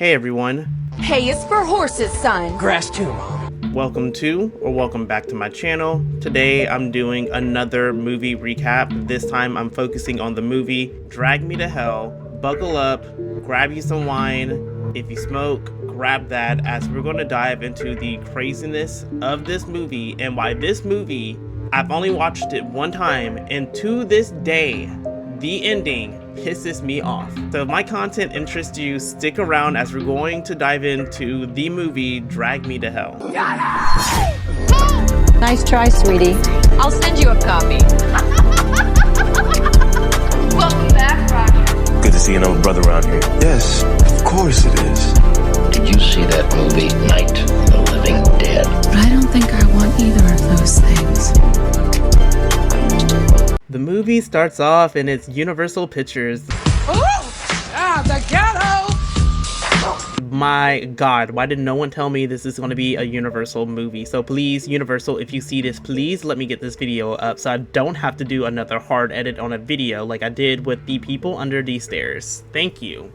Hey everyone. Hay is for horses, son. Grass too, Mom. Welcome back to my channel. Today I'm doing another movie recap. This time I'm focusing on the movie Drag Me to Hell. Buckle up, grab you some wine. If you smoke, grab that, as we're going to dive into the craziness of this movie and why this movie, I've only watched it one time, and to this day, the ending pisses me off. So if my content interests you, stick around as we're going to dive into the movie Drag Me to Hell. Nice try, sweetie. I'll send you a copy. Welcome back, Roger. Good to see an old brother around here. Yes, of course it is. Did you see that movie, Night of the Living Dead? But I don't think I want either of those things. The movie starts off and it's Universal Pictures. The ghetto! My God, why did no one tell me this is going to be a Universal movie? So please, Universal, if you see this, please let me get this video up so I don't have to do another hard edit on a video like I did with The People Under These Stairs. Thank you.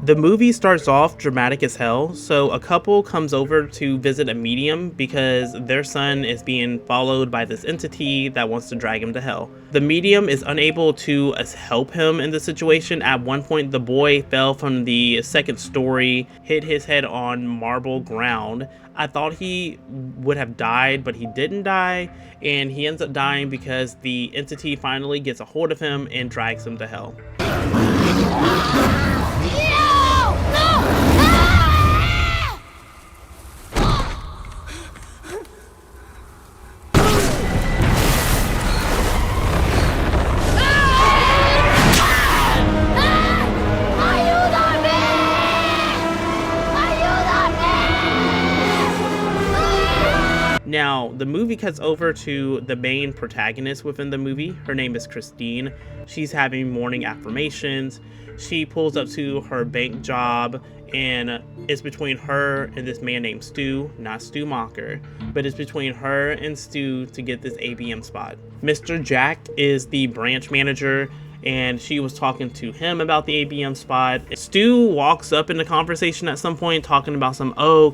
The movie starts off dramatic as hell. So a couple comes over to visit a medium because their son is being followed by this entity that wants to drag him to hell. The medium is unable to help him in the situation. At one point, the boy fell from the second story, hit his head on marble ground. I thought he would have died, but he didn't die, and he ends up dying because the entity finally gets a hold of him and drags him to hell. Now, the movie cuts over to the main protagonist within the movie. Her name is Christine. She's having morning affirmations. She pulls up to her bank job, and it's between her and this man named Stu, not Stu Mocker, but it's between her and Stu to get this ABM spot. Mr. Jack is the branch manager, and she was talking to him about the ABM spot. Stu walks up in the conversation at some point talking about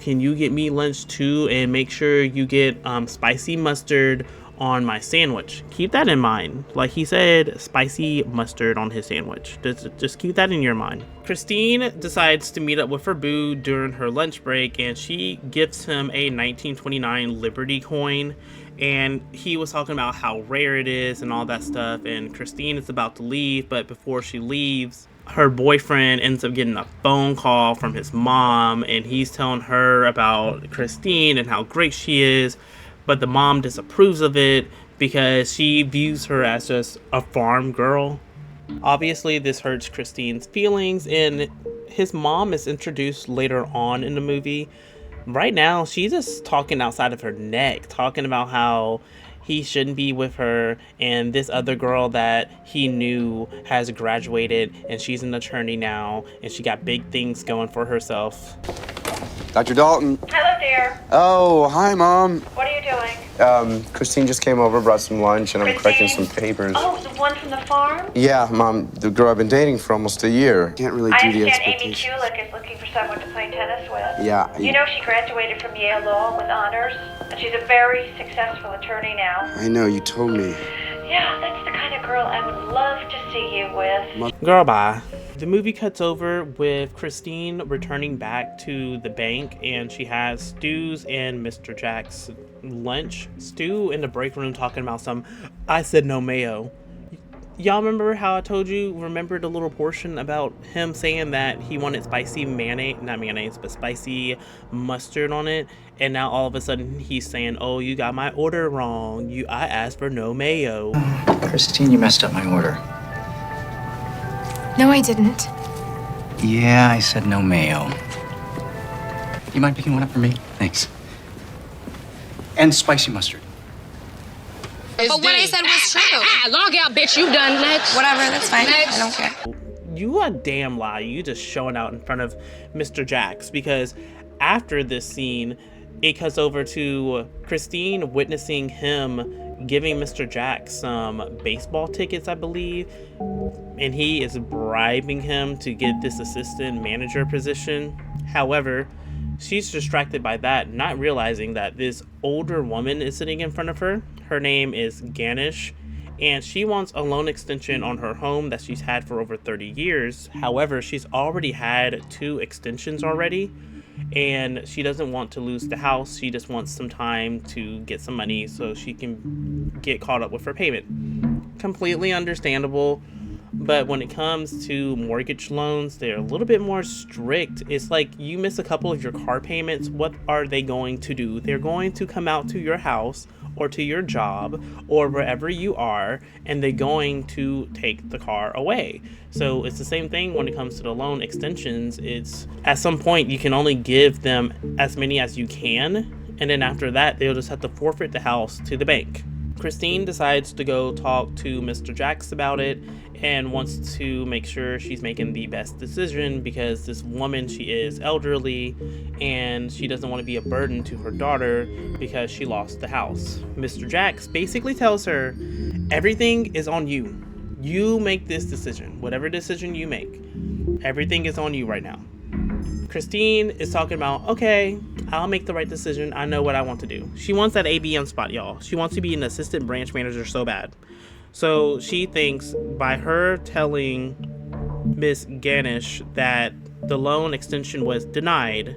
can you get me lunch too, and make sure you get spicy mustard on my sandwich. Keep that in mind. Like he said, spicy mustard on his sandwich. Just keep that in your mind. Christine decides to meet up with her boo during her lunch break, and she gives him a 1929 Liberty coin. And he was talking about how rare it is and all that stuff, and Christine is about to leave, but before she leaves, her boyfriend ends up getting a phone call from his mom, and he's telling her about Christine and how great she is, but the mom disapproves of it because she views her as just a farm girl. Obviously, this hurts Christine's feelings, and his mom is introduced later on in the movie. Right now, she's just talking outside of her neck, talking about how he shouldn't be with her, and this other girl that he knew has graduated, and she's an attorney now, and she got big things going for herself. Dr. Dalton. Hello, dear. Oh, hi, Mom. What are you doing? Christine just came over, brought some lunch, and I'm correcting some papers. Oh, the one from the farm? Yeah, Mom, the girl I've been dating for almost a year. Can't really I do the understand Amy expectations. Kulik is looking for someone to play tennis with. Yeah. You know she graduated from Yale Law with honors, and she's a very successful attorney now. I know, you told me. Yeah, that's the kind of girl I would love to see you with. Girl, bye. The movie cuts over with Christine returning back to the bank, and she has Stu's and Mr. Jack's lunch. Stu in the break room talking about I said no mayo. Y'all remember how I told you, remember the little portion about him saying that he wanted spicy spicy mustard on it, and now all of a sudden he's saying, oh, you got my order wrong. I asked for no mayo. Christine, you messed up my order. No, I didn't. Yeah, I said no mayo. You mind picking one up for me? Thanks. And spicy mustard. But what I said was true. Log out, bitch. You done. Next. Whatever, that's fine. Next. I don't care. You a damn lie. You just showing out in front of Mr. Jax, because after this scene, it cuts over to Christine witnessing him giving Mr. Jack some baseball tickets, I believe. and he is bribing him to get this assistant manager position. However, she's distracted by that, not realizing that this older woman is sitting in front of her. Her name is Ganesh, and she wants a loan extension on her home that she's had for over 30 years. However, she's already had 2 extensions already, and she doesn't want to lose the house. She just wants some time to get some money so she can get caught up with her payment. Completely understandable. But when it comes to mortgage loans, they're a little bit more strict. It's like you miss a couple of your car payments, what are they going to do? They're going to come out to your house or to your job or wherever you are, and they're going to take the car away. So it's the same thing when it comes to the loan extensions. It's at some point you can only give them as many as you can, and then after that they'll just have to forfeit the house to the bank. Christine decides to go talk to Mr. Jax about it and wants to make sure she's making the best decision, because this woman, she is elderly and she doesn't want to be a burden to her daughter because she lost the house. Mr. Jax basically tells her, everything is on you. You make this decision. Whatever decision you make, everything is on you right now. Christine is talking about, okay, I'll make the right decision. I know what I want to do. She wants that ABM spot, y'all. She wants to be an assistant branch manager so bad. So she thinks by her telling Miss Ganesh that the loan extension was denied,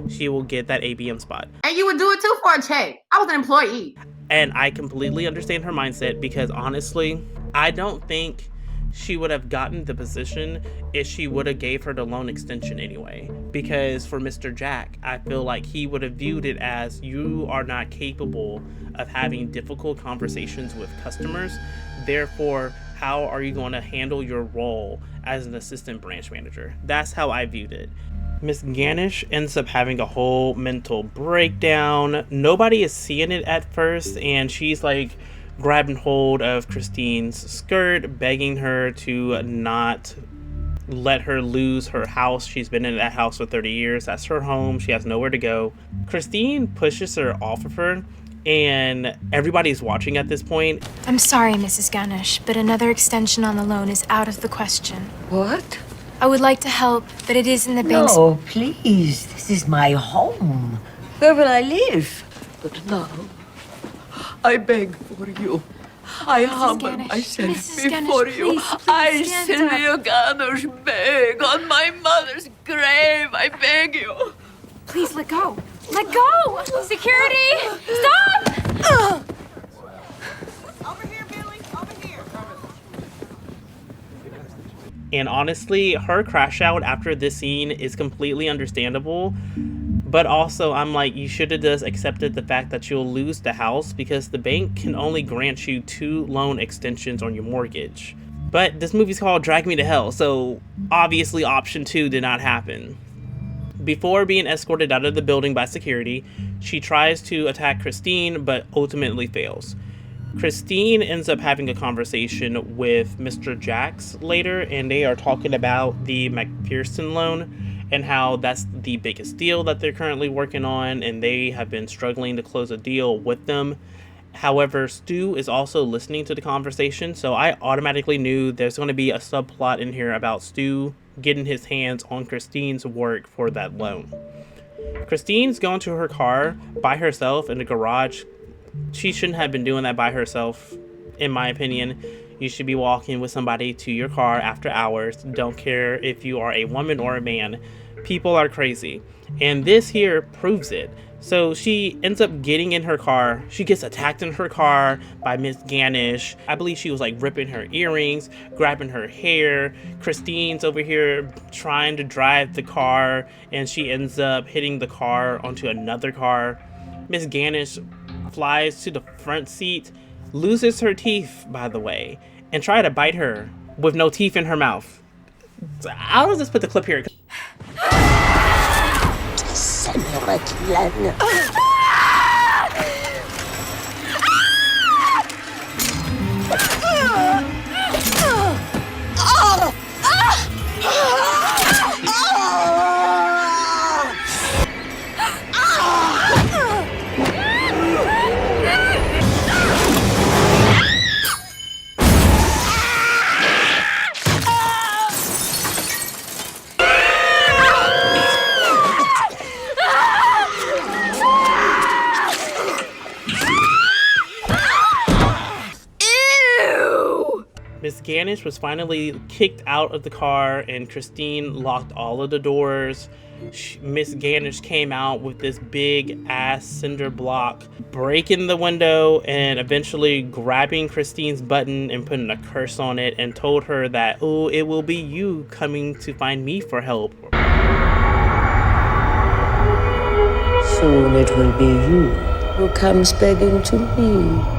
she will get that ABM spot. And you would do it too for a check. I was an employee. And I completely understand her mindset, because honestly, I don't think she would have gotten the position if she would have gave her the loan extension anyway. Because for Mr. Jack, I feel like he would have viewed it as, you are not capable of having difficult conversations with customers. Therefore, how are you going to handle your role as an assistant branch manager? That's how I viewed it. Miss Ganesh ends up having a whole mental breakdown. Nobody is seeing it at first, and she's like grabbing hold of Christine's skirt, begging her to not let her lose her house. She's been in that house for 30 years. That's her home. She has nowhere to go. Christine pushes her off of her, and everybody's watching at this point. I'm sorry, Mrs. Ganesh, but another extension on the loan is out of the question. What? I would like to help, but it is in the bank's... No, please. This is my home. Where will I live? But now, I beg for you. I humble Ganesh, myself Mrs. before Ganesh, you. please I, stand Sylvia Ganesh, beg on my mother's grave. I beg you. Please let go. Let go! Security! Stop! Over here, Billy. Over here. And honestly, her crash out after this scene is completely understandable. But also, I'm like, you should have just accepted the fact that you'll lose the house, because the bank can only grant you 2 loan extensions on your mortgage. But this movie's called Drag Me to Hell, so obviously option 2 did not happen. Before being escorted out of the building by security, she tries to attack Christine, but ultimately fails. Christine ends up having a conversation with Mr. Jax later, and they are talking about the McPherson loan and how that's the biggest deal that they're currently working on, and they have been struggling to close a deal with them. However, Stu is also listening to the conversation, so I automatically knew there's going to be a subplot in here about Stu getting his hands on Christine's work for that loan. Christine's going to her car by herself in the garage. She shouldn't have been doing that by herself, in my opinion. You should be walking with somebody to your car after hours. Don't care if you are a woman or a man. People are crazy. And this here proves it. So she ends up getting in her car. She gets attacked in her car by Miss Ganesh. I believe she was like ripping her earrings, grabbing her hair. Christine's over here trying to drive the car, and she ends up hitting the car onto another car. Miss Ganesh flies to the front seat, loses her teeth, by the way, and try to bite her with no teeth in her mouth. So I'll just put the clip here. Ganesh was finally kicked out of the car and Christine locked all of the doors. Miss Ganesh came out with this big ass cinder block, breaking the window and eventually grabbing Christine's button and putting a curse on it, and told her that, oh, it will be you coming to find me for help. Soon it will be you who comes begging to me.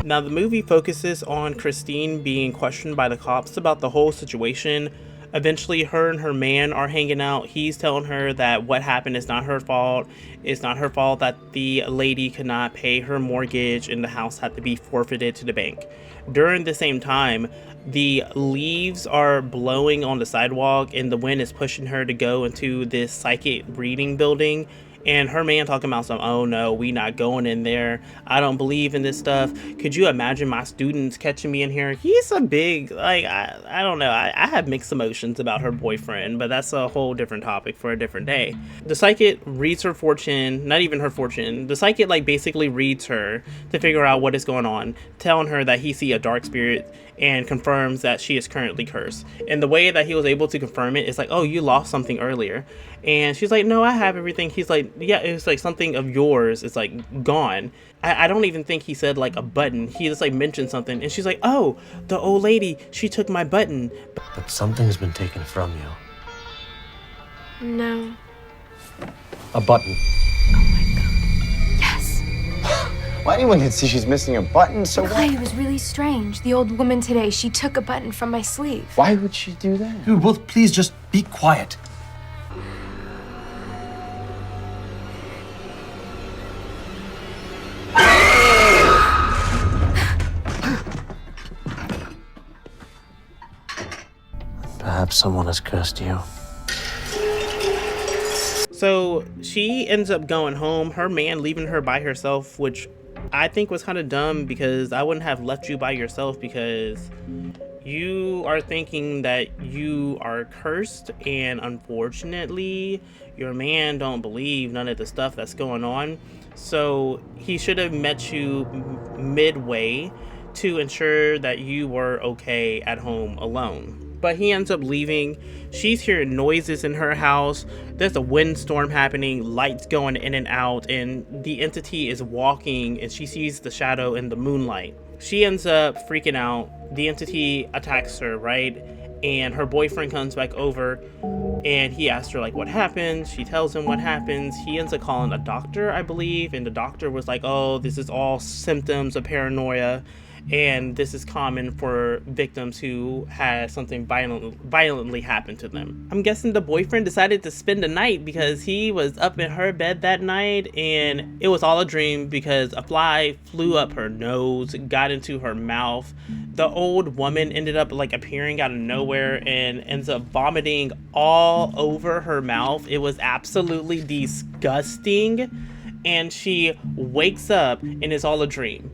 Now the movie focuses on Christine being questioned by the cops about the whole situation. Eventually, her and her man are hanging out. He's telling her that what happened is not her fault. It's not her fault that the lady could not pay her mortgage and the house had to be forfeited to the bank. During the same time, the leaves are blowing on the sidewalk and the wind is pushing her to go into this psychic reading building. And her man talking about some, oh no, we not going in there. I don't believe in this stuff. Could you imagine my students catching me in here? He's a big, like, I don't know. I have mixed emotions about her boyfriend, but that's a whole different topic for a different day. The psychic reads her fortune, not even her fortune. The psychic like basically reads her to figure out what is going on, telling her that he see a dark spirit and confirms that she is currently cursed. And the way that he was able to confirm it is like, oh, you lost something earlier. And she's like, no, I have everything. He's like, yeah, it's like something of yours is like gone. I don't even think he said like a button. He just like mentioned something. And she's like, oh, the old lady, she took my button. But something's been taken from you. No. A button. Yes. Well, anyone can see she's missing a button, so Why? It was really strange. The old woman today, she took a button from my sleeve. why would she do that? Dude, well, please just be quiet. Perhaps someone has cursed you. So she ends up going home, her man leaving her by herself, which I think was kind of dumb, because I wouldn't have left you by yourself because you are thinking that you are cursed, and unfortunately your man don't believe none of the stuff that's going on. So he should have met you midway to ensure that you were okay at home alone. But he ends up leaving. She's hearing noises in her house. There's a windstorm happening, lights going in and out, and the entity is walking and she sees the shadow in the moonlight. She ends up freaking out. The entity attacks her, right? And her boyfriend comes back over and he asks her like what happened. She tells him what happens. He ends up calling a doctor, I believe, and the doctor was like, oh, this is all symptoms of paranoia. And this is common for victims who had something violently happen to them. I'm guessing the boyfriend decided to spend the night because he was up in her bed that night, and it was all a dream because a fly flew up her nose, got into her mouth. The old woman ended up like appearing out of nowhere and ends up vomiting all over her mouth. It was absolutely disgusting. And she wakes up and it's all a dream.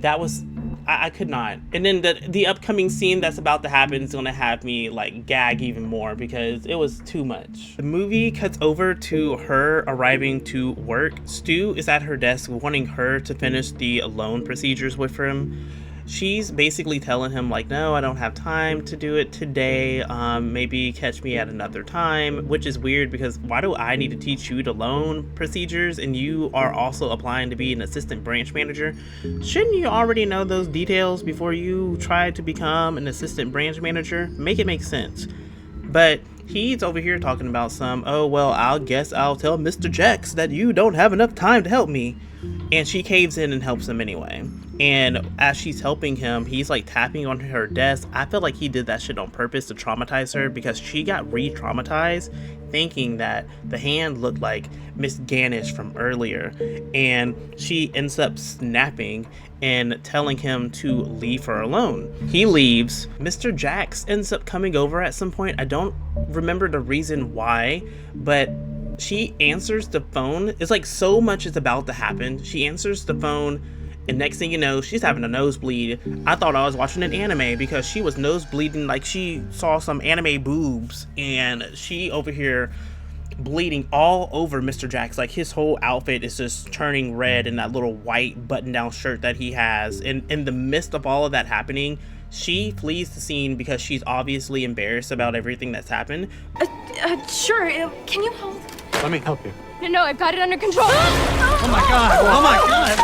That was, I could not. And then the upcoming scene that's about to happen is gonna have me like gag even more because it was too much. The movie cuts over to her arriving to work. Stu is at her desk wanting her to finish the loan procedures with him. She's basically telling him like, no, I don't have time to do it today. Maybe catch me at another time, which is weird because why do I need to teach you the loan procedures and you are also applying to be an assistant branch manager? Shouldn't you already know those details before you try to become an assistant branch manager? Make it make sense. But he's over here talking about some, oh, well, I guess I'll tell Mr. Jax that you don't have enough time to help me. And she caves in and helps him anyway. And as she's helping him, he's like tapping on her desk. I feel like he did that shit on purpose to traumatize her because she got re-traumatized thinking that the hand looked like Miss Ganesh from earlier. And she ends up snapping and telling him to leave her alone. He leaves. Mr. Jax ends up coming over at some point. I don't remember the reason why, but She answers the phone. It's like so much is about to happen. She answers the phone, and next thing you know, she's having a nosebleed. I thought I was watching an anime because she was nosebleeding like she saw some anime boobs, and she over here bleeding all over Mr. Jax. Like his whole outfit is just turning red in that little white button-down shirt that he has. And in the midst of all of that happening, she flees the scene because she's obviously embarrassed about everything that's happened. Sure. Can you hold? Let me help you. No, I've got it under control. Oh my god! Oh my god!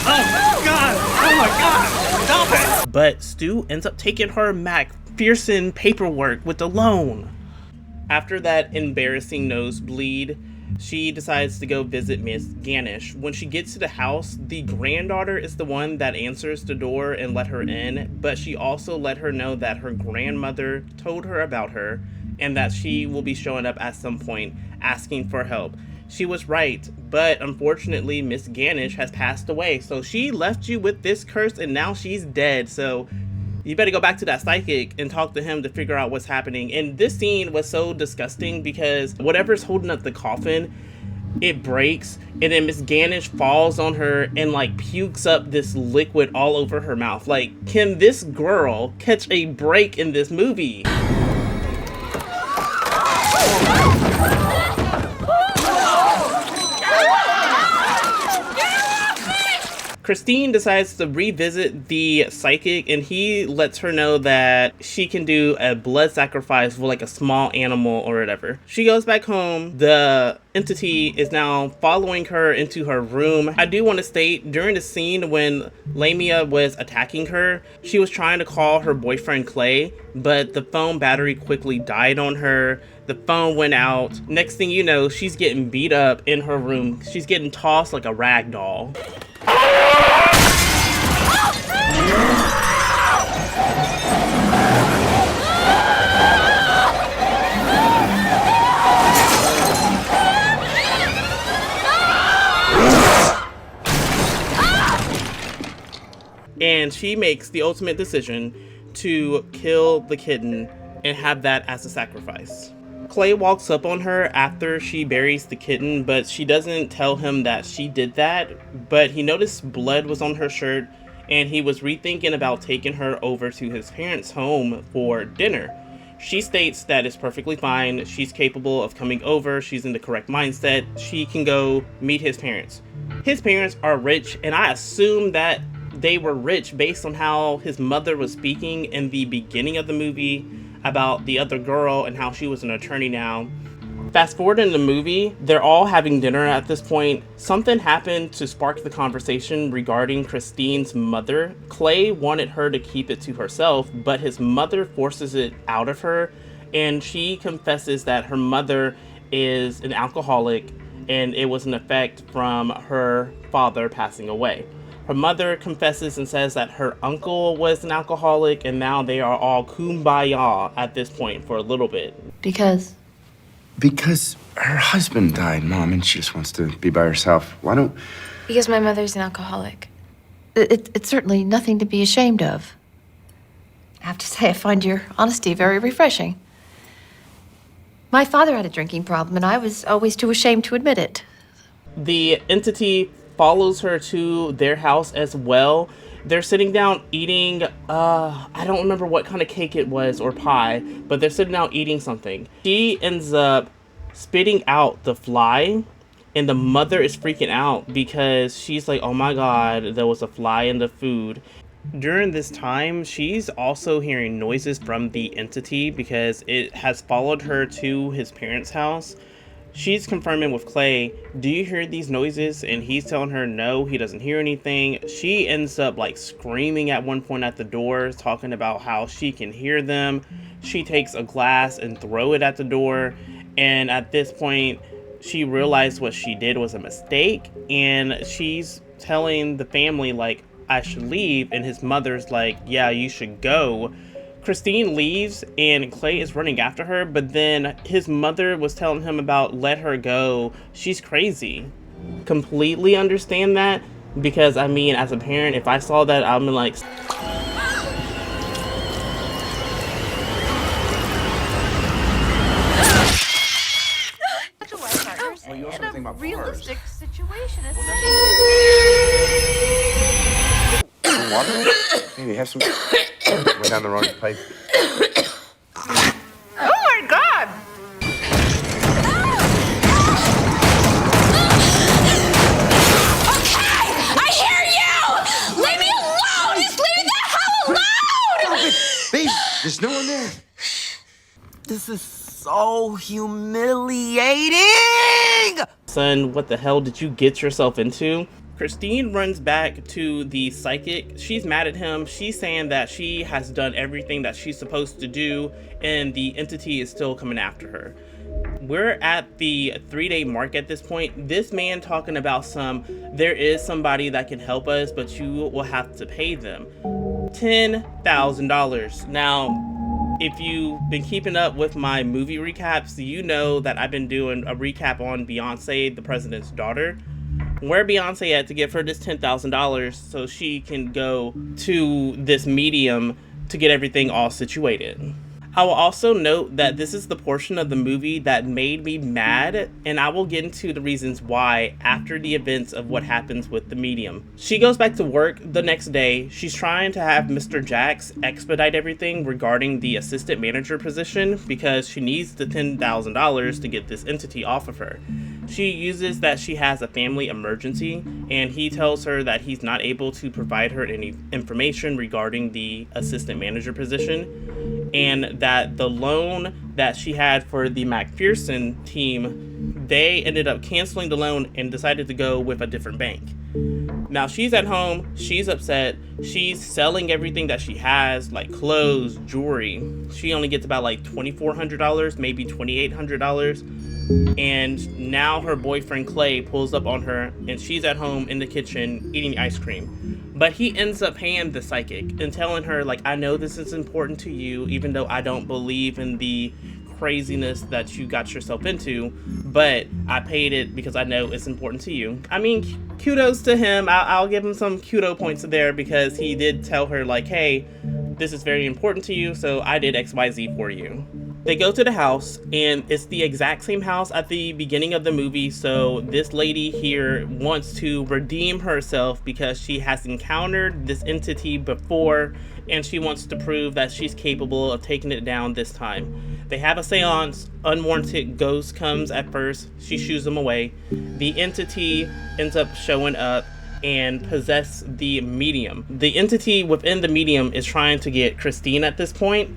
Oh god! Oh my god! Stop it! But Stu ends up taking her McPherson paperwork with the loan. After that embarrassing nosebleed, she decides to go visit Miss Ganesh. When she gets to the house, the granddaughter is the one that answers the door and let her in, but she also let her know that her grandmother told her about her and that she will be showing up at some point asking for help. She was right, but unfortunately Miss Ganesh has passed away, so she left you with this curse and now she's dead. So you better go back to that psychic and talk to him to figure out what's happening. And this scene was so disgusting because whatever's holding up the coffin, it breaks, and then Miss Ganesh falls on her and like pukes up this liquid all over her mouth. Like, can this girl catch a break in this movie? Christine decides to revisit the psychic, and he lets her know that she can do a blood sacrifice for like a small animal or whatever. She goes back home. The entity is now following her into her room. I do want to state, during the scene when Lamia was attacking her, she was trying to call her boyfriend Clay, but the phone battery quickly died on her. The phone went out. Next thing you know, she's getting beat up in her room. She's getting tossed like a rag doll. And she makes the ultimate decision to kill the kitten and have that as a sacrifice. Clay walks up on her after she buries the kitten, but she doesn't tell him that she did that. But he noticed blood was on her shirt, and he was rethinking about taking her over to his parents' home for dinner. She states that it's perfectly fine. She's capable of coming over. She's in the correct mindset. She can go meet his parents. His parents are rich, and I assume that they were rich based on how his mother was speaking in the beginning of the movie about the other girl and how she was an attorney now. Fast forward in the movie, they're all having dinner at this point. Something happened to spark the conversation regarding Christine's mother. Clay wanted her to keep it to herself, but his mother forces it out of her, and she confesses that her mother is an alcoholic and it was an effect from her father passing away. Her mother confesses and says that her uncle was an alcoholic, and now they are all kumbaya at this point for a little bit. Because her husband died, Mom, and she just wants to be by herself. Why don't... Because my mother's an alcoholic. It's certainly nothing to be ashamed of. I have to say, I find your honesty very refreshing. My father had a drinking problem, and I was always too ashamed to admit it. The entity follows her to their house as well. They're sitting down eating, I don't remember what kind of cake it was or pie, but they're sitting down eating something. She ends up spitting out the fly, and the mother is freaking out because she's like, oh my god, there was a fly in the food. During this time, she's also hearing noises from the entity because it has followed her to his parents' house. She's confirming with Clay, do you hear these noises? And he's telling her no, he doesn't hear anything. She ends up like screaming at one point at the door, talking about how she can hear them. She takes a glass and throw it at the door. And at this point, she realized what she did was a mistake. And she's telling the family like, I should leave. And his mother's like, yeah, you should go. Christine leaves and Clay is running after her, but then his mother was telling him about let her go. She's crazy. Completely understand that, because I mean, as a parent, if I saw that, I'm like... realistic situation. Water? Maybe have some. Went down the wrong pipe. Oh my God! I hear you! Leave me alone! Just leave me the hell alone! Babe, there's no one there. This is so humiliating! Son, what the hell did you get yourself into? Christine runs back to the psychic. She's mad at him. She's saying that she has done everything that she's supposed to do and the entity is still coming after her. We're at the 3-day mark at this point. This man talking about there is somebody that can help us, but you will have to pay them $10,000. Now, if you've been keeping up with my movie recaps, you know that I've been doing a recap on Beyonce, the president's daughter. Where Beyonce at to give her this $10,000 so she can go to this medium to get everything all situated. I will also note that this is the portion of the movie that made me mad, and I will get into the reasons why after the events of what happens with the medium. She goes back to work the next day. She's trying to have Mr. Jax expedite everything regarding the assistant manager position because she needs the $10,000 to get this entity off of her. She uses that she has a family emergency, and he tells her that he's not able to provide her any information regarding the assistant manager position, and that the loan that she had for the McPherson team, they ended up canceling the loan and decided to go with a different bank. Now she's at home, she's upset, she's selling everything that she has, like clothes, jewelry. She only gets about like $2,400, maybe $2,800. And now her boyfriend Clay pulls up on her and she's at home in the kitchen eating ice cream. But he ends up paying the psychic and telling her, like, I know this is important to you, even though I don't believe in the craziness that you got yourself into, but I paid it because I know it's important to you. I mean, kudos to him. I'll give him some kudo points there because he did tell her, like, hey, this is very important to you, so I did XYZ for you. They go to the house, and it's the exact same house at the beginning of the movie, so this lady here wants to redeem herself because she has encountered this entity before, and she wants to prove that she's capable of taking it down this time. They have a seance. Unwarranted ghost comes at first. She shoos them away. The entity ends up showing up and possess the medium. The entity within the medium is trying to get Christine at this point,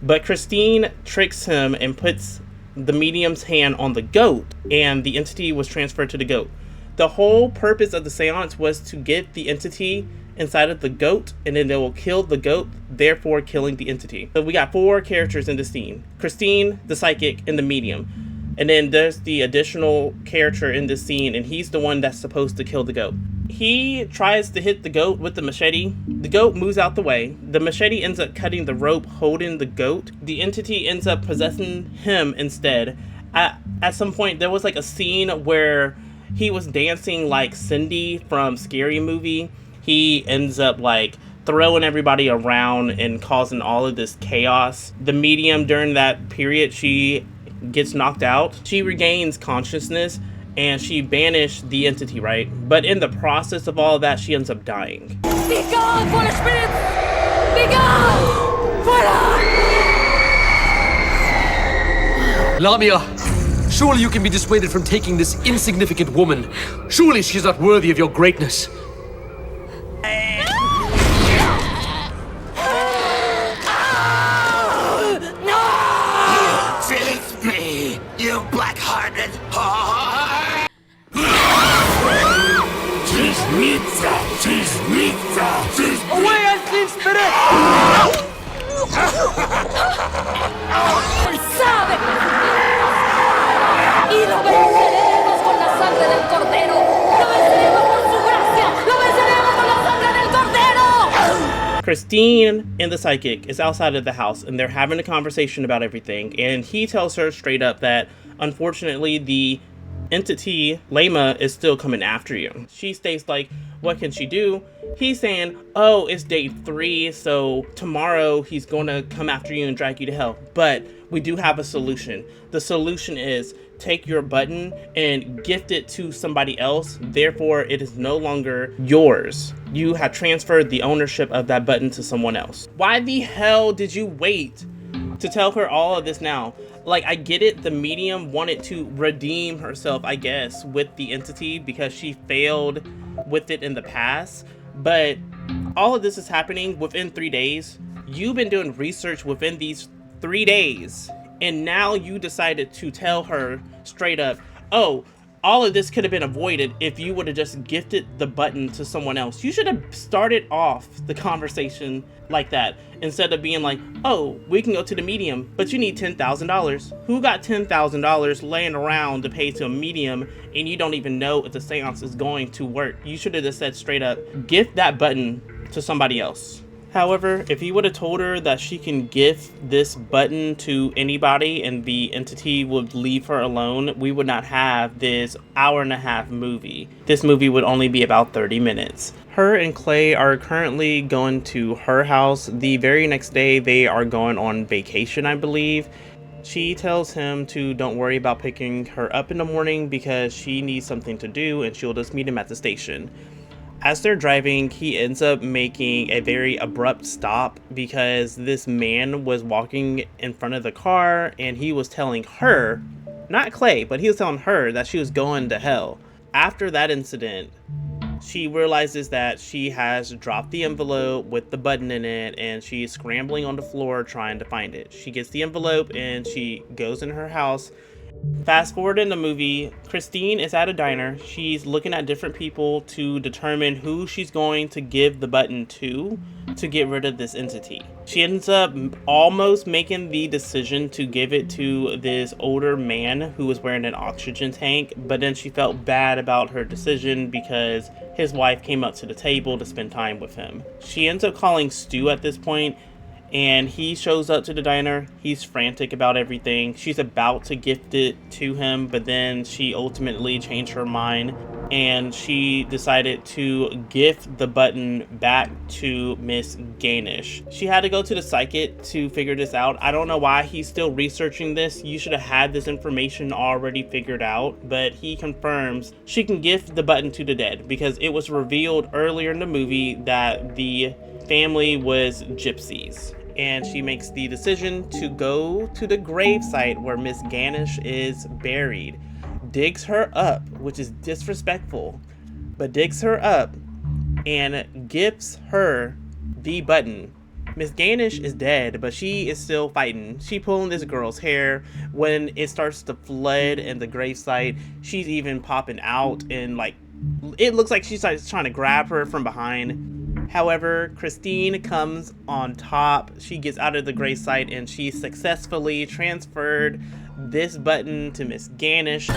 but Christine tricks him and puts the medium's hand on the goat, and the entity was transferred to the goat. The whole purpose of the seance was to get the entity inside of the goat, and then they will kill the goat, therefore killing the entity. So we got 4 characters in the scene: Christine, the psychic, and the medium. And then there's the additional character in this scene, and he's the one that's supposed to kill the goat. He tries to hit the goat with the machete. The goat moves out the way. The machete ends up cutting the rope holding the goat. The entity ends up possessing him instead. At some point, there was like a scene where he was dancing like Cindy from Scary Movie. He ends up like throwing everybody around and causing all of this chaos. The medium during that period, she gets knocked out. She regains consciousness and she banished the entity, right? But in the process of all that, she ends up dying. Be gone, foul spirit! Be gone! Lamia, surely you can be dissuaded from taking this insignificant woman. Surely she's not worthy of your greatness. Face me, you black-hearted whore! Away, unclean spirit! ¡Sabe! Y lo venceremos con la sangre del cordero. Lo venceremos por su gracia. Lo venceremos con la sangre del cordero. Christine and the psychic is outside of the house, and they're having a conversation about everything. And he tells her straight up that, unfortunately, the entity, Lema, is still coming after you. She states, like, what can she do? He's saying, oh, it's day 3, so tomorrow he's going to come after you and drag you to hell. But we do have a solution. The solution is take your button and gift it to somebody else. Therefore, it is no longer yours. You have transferred the ownership of that button to someone else. Why the hell did you wait to tell her all of this now? Like, I get it, the medium wanted to redeem herself, I guess, with the entity because she failed with it in the past, but all of this is happening within 3 days. You've been doing research within these 3 days, and now you decided to tell her straight up, oh, all of this could have been avoided if you would have just gifted the button to someone else. You should have started off the conversation like that instead of being like, oh, we can go to the medium, but you need $10,000. Who got $10,000 laying around to pay to a medium and you don't even know if the seance is going to work? You should have just said straight up, gift that button to somebody else. However, if he would have told her that she can gift this button to anybody and the entity would leave her alone, we would not have this hour-and-a-half movie. This movie would only be about 30 minutes. Her and Clay are currently going to her house. The very next day, they are going on vacation, I believe. She tells him to don't worry about picking her up in the morning because she needs something to do and she'll just meet him at the station. As they're driving, he ends up making a very abrupt stop because this man was walking in front of the car and he was telling her, not Clay, but he was telling her that she was going to hell. After that incident, she realizes that she has dropped the envelope with the button in it and she's scrambling on the floor trying to find it. She gets the envelope and she goes in her house. Fast forward in the movie, Christine is at a diner. She's looking at different people to determine who she's going to give the button to get rid of this entity. She ends up almost making the decision to give it to this older man who was wearing an oxygen tank, but then she felt bad about her decision because his wife came up to the table to spend time with him. She ends up calling Stu at this point, and he shows up to the diner. He's frantic about everything. She's about to gift it to him, but then she ultimately changed her mind and she decided to gift the button back to Miss Gainish. She had to go to the psychic to figure this out. I don't know why he's still researching this. You should have had this information already figured out, but he confirms she can gift the button to the dead because it was revealed earlier in the movie that the family was gypsies. And she makes the decision to go to the gravesite where Miss Gainish is buried, digs her up, which is disrespectful, but digs her up and gifts her the button. Miss Gainish is dead, but she is still fighting. She pulling this girl's hair. When it starts to flood in the gravesite, she's even popping out and like, it looks like she's trying to grab her from behind. However, Christine comes on top. She gets out of the gravesite and she successfully transferred this button to Miss Gainish.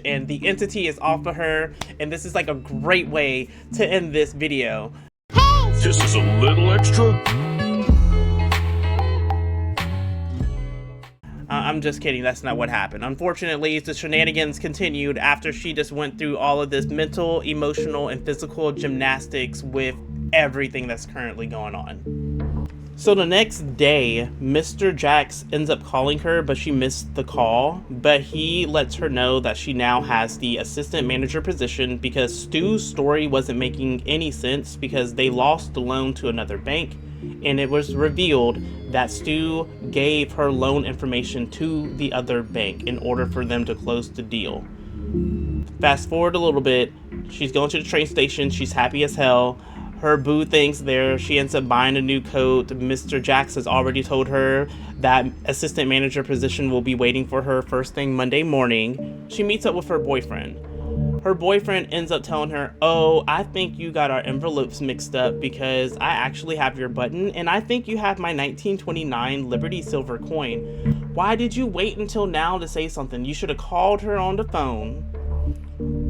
And the entity is off of her, and this is like a great way to end this video. This is a little extra. I'm just kidding, that's not what happened. Unfortunately, the shenanigans continued after she just went through all of this mental, emotional, and physical gymnastics with everything that's currently going on. So the next day, Mr. Jax ends up calling her, but she missed the call. But he lets her know that she now has the assistant manager position because Stu's story wasn't making any sense because they lost the loan to another bank. And it was revealed that Stu gave her loan information to the other bank in order for them to close the deal. Fast forward a little bit, she's going to the train station, she's happy as hell. Her boo thinks there, she ends up buying a new coat. Mr. Jax has already told her that assistant manager position will be waiting for her first thing Monday morning. She meets up with her boyfriend. Her boyfriend ends up telling her, oh, I think you got our envelopes mixed up because I actually have your button and I think you have my 1929 Liberty Silver coin. Why did you wait until now to say something? You should have called her on the phone.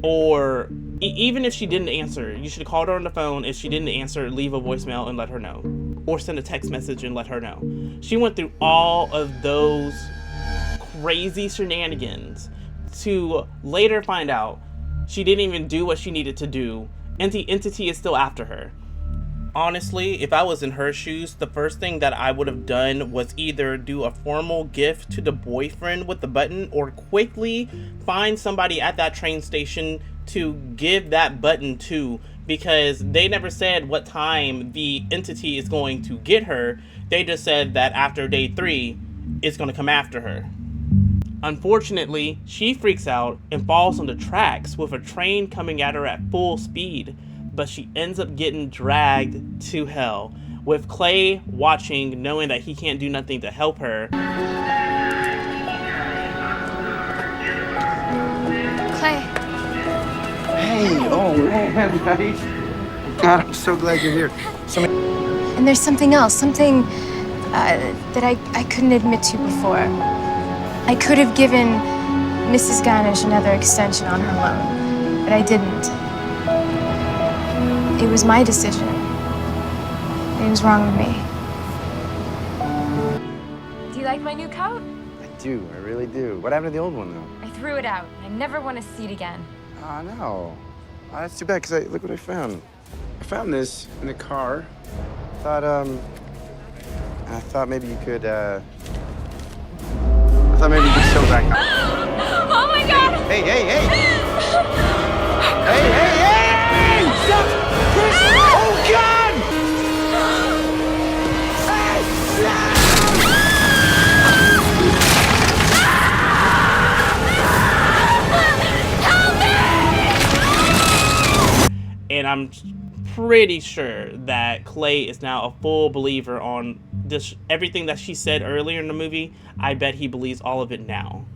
Or even if she didn't answer, you should have called her on the phone. If she didn't answer, leave a voicemail and let her know. Or send a text message and let her know. She went through all of those crazy shenanigans to later find out she didn't even do what she needed to do, and the entity is still after her. Honestly, if I was in her shoes, the first thing that I would have done was either do a formal gift to the boyfriend with the button or quickly find somebody at that train station to give that button to, because they never said what time the entity is going to get her. They just said that after day 3, it's going to come after her. Unfortunately, she freaks out and falls on the tracks with a train coming at her at full speed, but she ends up getting dragged to hell, with Clay watching, knowing that he can't do nothing to help her. Clay. Hey, oh man, buddy. God, I'm so glad you're here. And there's something else, something that I couldn't admit to before. I could have given Mrs. Ganesh another extension on her loan, but I didn't. It was my decision. It was wrong with me. Do you like my new coat? I do, I really do. What happened to the old one, though? I threw it out. I never want to see it again. Oh, no. Oh, that's too bad, because look what I found. I found this in the car. I thought maybe you could, I thought maybe you could sew back up. Oh my God! Hey, hey, hey! Hey, hey, hey! Stop! Chris! Oh, God! Hey! Help me! And I'm pretty sure that Clay is now a full believer on this, everything that she said earlier in the movie. I bet he believes all of it now.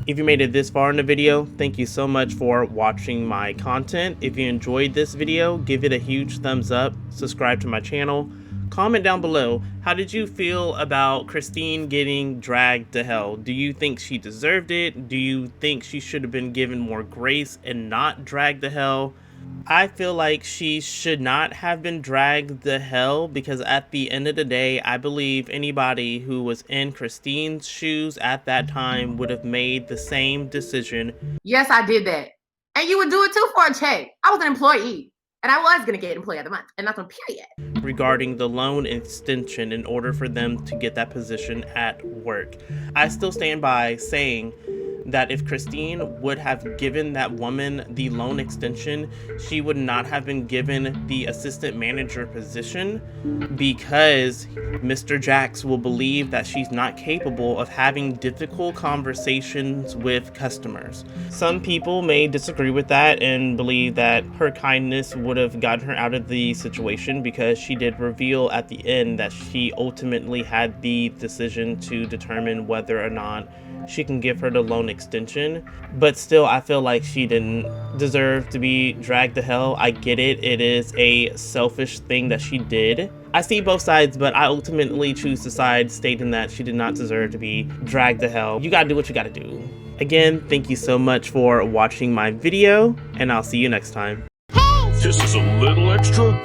If you made it this far in the video, thank you so much for watching my content. If you enjoyed this video, give it a huge thumbs up, subscribe to my channel, comment down below, how did you feel about Christine getting dragged to hell? Do you think she deserved it? Do you think she should have been given more grace and not dragged to hell? I feel like she should not have been dragged to hell, because at the end of the day, I believe anybody who was in Christine's shoes at that time would have made the same decision. Yes, I did that. And you would do it too for a check. I was an employee. And I was going to get Employee of the Month. And that's on period. Regarding the loan extension in order for them to get that position at work. I still stand by saying that if Christine would have given that woman the loan extension, she would not have been given the assistant manager position, because Mr. Jax will believe that she's not capable of having difficult conversations with customers. Some people may disagree with that and believe that her kindness would have gotten her out of the situation, because she did reveal at the end that she ultimately had the decision to determine whether or not she can give her the loan extension. But still, I feel like she didn't deserve to be dragged to hell. I get it. It is a selfish thing that she did. I see both sides, but I ultimately choose the side stating that she did not deserve to be dragged to hell. You gotta do what you gotta do. Again, thank you so much for watching my video, and I'll see you next time. This is a little extra.